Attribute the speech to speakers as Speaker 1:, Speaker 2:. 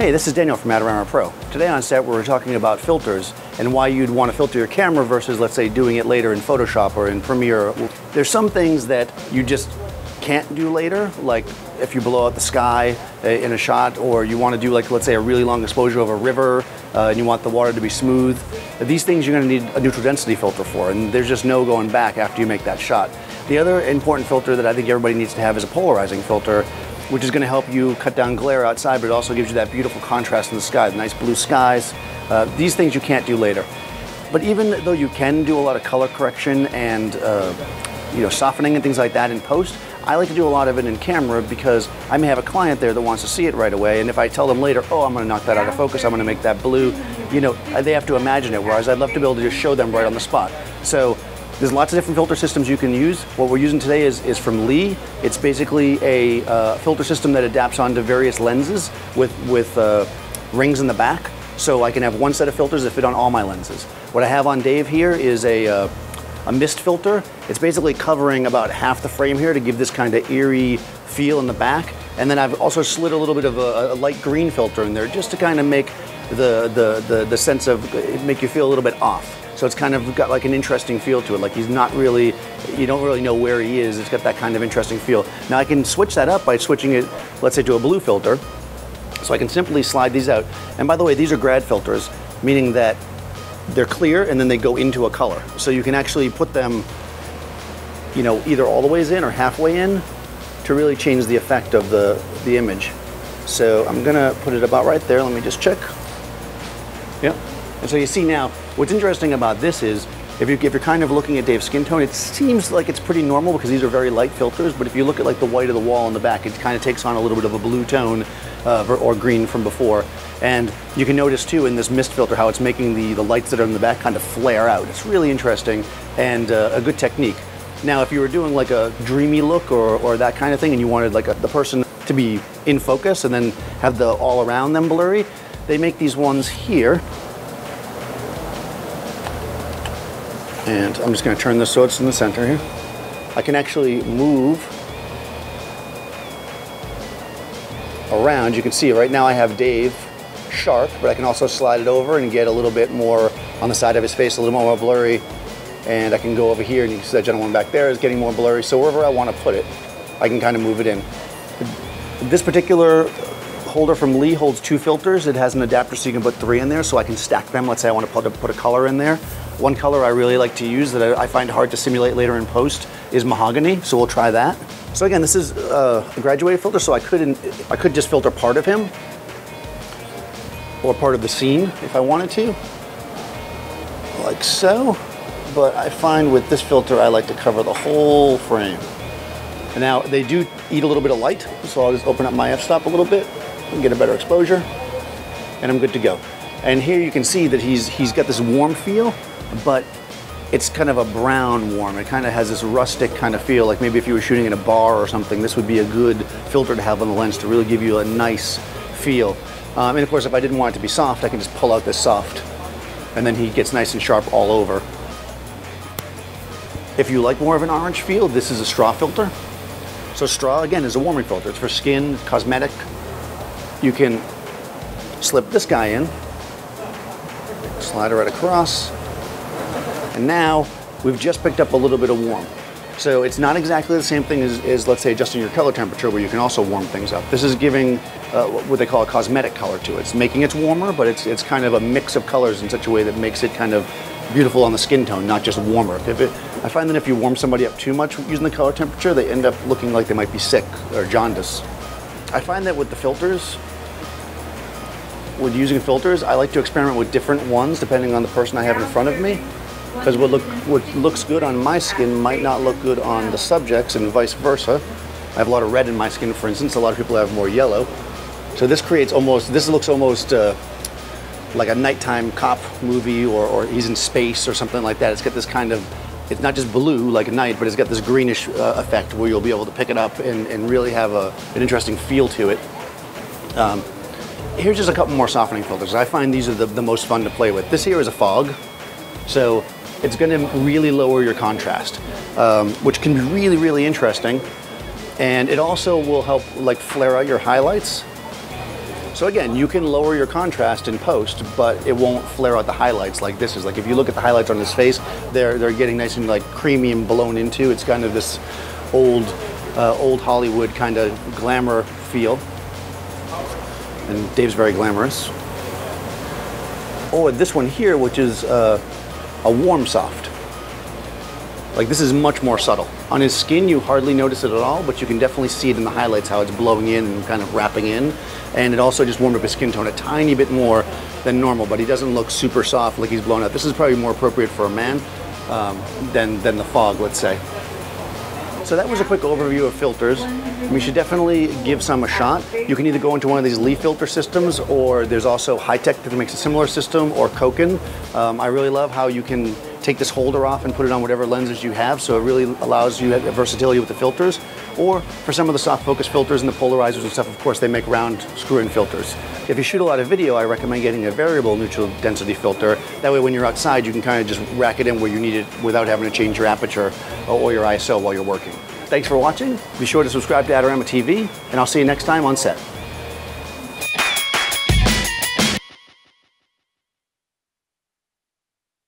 Speaker 1: Hey, this is Daniel from Adorama Pro. Today on set we're talking about filters and why you'd want to filter your camera versus, let's say, doing it later in Photoshop or in Premiere. There's some things that you just can't do later, like if you blow out the sky in a shot, or you want to do, like, let's say, a really long exposure of a river and you want the water to be smooth. These things you're going to need a neutral density filter for, and there's just no going back after you make that shot. The other important filter that I think everybody needs to have is a polarizing filter, which is going to help you cut down glare outside, but it also gives you that beautiful contrast in the sky, the nice blue skies. These things you can't do later. But even though you can do a lot of color correction and softening and things like that in post, I like to do a lot of it in camera because I may have a client there that wants to see it right away, and if I tell them later, oh, I'm going to knock that out of focus, I'm going to make that blue, they have to imagine it, whereas I'd love to be able to just show them right on the spot. So there's lots of different filter systems you can use. What we're using today is from Lee. It's basically a filter system that adapts onto various lenses with rings in the back. So I can have one set of filters that fit on all my lenses. What I have on Dave here is a mist filter. It's basically covering about half the frame here to give this kind of eerie feel in the back. And then I've also slid a little bit of a light green filter in there just to kind of make the sense of, make you feel a little bit off. So it's kind of got like an interesting feel to it. Like he's not really, you don't really know where he is. It's got that kind of interesting feel. Now I can switch that up by switching it, let's say, to a blue filter. So I can simply slide these out. And by the way, these are grad filters, meaning that they're clear and then they go into a color. So you can actually put them, either all the ways in or halfway in to really change the effect of the image. So I'm gonna put it about right there. Let me just check. Yep. And so you see now, what's interesting about this is, if you're kind of looking at Dave's skin tone, it seems like it's pretty normal because these are very light filters, but if you look at like the white of the wall in the back, it kind of takes on a little bit of a blue tone or green from before. And you can notice too in this mist filter how it's making the lights that are in the back kind of flare out. It's really interesting and a good technique. Now, if you were doing like a dreamy look or that kind of thing and you wanted like the person to be in focus and then have the all around them blurry, they make these ones here. And I'm just going to turn this so it's in the center here. I can actually move around. You can see right now I have Dave sharp, but I can also slide it over and get a little bit more on the side of his face, a little more blurry. And I can go over here and you can see that gentleman back there is getting more blurry. So wherever I want to put it, I can kind of move it in. This particular holder from Lee holds 2 filters. It has an adapter so you can put 3 in there, so I can stack them. Let's say I want to put a color in there. One color I really like to use that I find hard to simulate later in post is Mahogany, so we'll try that. So again, this is a graduated filter, so I could just filter part of him or part of the scene if I wanted to, like so. But I find with this filter, I like to cover the whole frame. And now they do eat a little bit of light, so I'll just open up my f-stop a little bit and get a better exposure, and I'm good to go. And here you can see that he's got this warm feel, but it's kind of a brown warm. It kind of has this rustic kind of feel, like maybe if you were shooting in a bar or something, this would be a good filter to have on the lens to really give you a nice feel. And of course, if I didn't want it to be soft, I can just pull out this soft, and then he gets nice and sharp all over. If you like more of an orange feel, this is a straw filter. So straw, again, is a warming filter. It's for skin, cosmetic. You can slip this guy in, slide it right across, and now we've just picked up a little bit of warm. So it's not exactly the same thing as let's say, adjusting your color temperature, where you can also warm things up. This is giving what they call a cosmetic color to it. It's making it warmer, but it's kind of a mix of colors in such a way that makes it kind of beautiful on the skin tone, not just warmer. I find that if you warm somebody up too much using the color temperature, they end up looking like they might be sick or jaundice. I find that with the filters, with using filters, I like to experiment with different ones depending on the person I have in front of me, because what looks good on my skin might not look good on the subjects, and vice versa. I have a lot of red in my skin, for instance. A lot of people have more yellow. So this looks almost like a nighttime cop movie, or he's in space or something like that. It's got this kind of, it's not just blue like a night, but it's got this greenish effect where you'll be able to pick it up and really have an interesting feel to it. Here's just a couple more softening filters. I find these are the most fun to play with. This here is a fog, so it's going to really lower your contrast, which can be really, really interesting. And it also will help like flare out your highlights. So again, you can lower your contrast in post, but it won't flare out the highlights like this is. Like if you look at the highlights on his face, they're getting nice and like creamy and blown into. It's kind of this old Hollywood kind of glamour feel. And Dave's very glamorous. Oh, and this one here, which is a warm soft. Like this is much more subtle. On his skin, you hardly notice it at all, but you can definitely see it in the highlights, how it's blowing in and kind of wrapping in. And it also just warmed up his skin tone a tiny bit more than normal, but he doesn't look super soft like he's blown out. This is probably more appropriate for a man than the fog, let's say. So that was a quick overview of filters. We should definitely give some a shot. You can either go into one of these leaf filter systems, or there's also Hitech that makes a similar system, or Cokin. I really love how you can take this holder off and put it on whatever lenses you have, so it really allows you versatility with the filters. Or for some of the soft focus filters and the polarizers and stuff, of course, they make round screw-in filters. If you shoot a lot of video, I recommend getting a variable neutral density filter. That way when you're outside, you can kind of just rack it in where you need it without having to change your aperture or your ISO while you're working. Thanks for watching. Be sure to subscribe to Adorama TV, and I'll see you next time on set.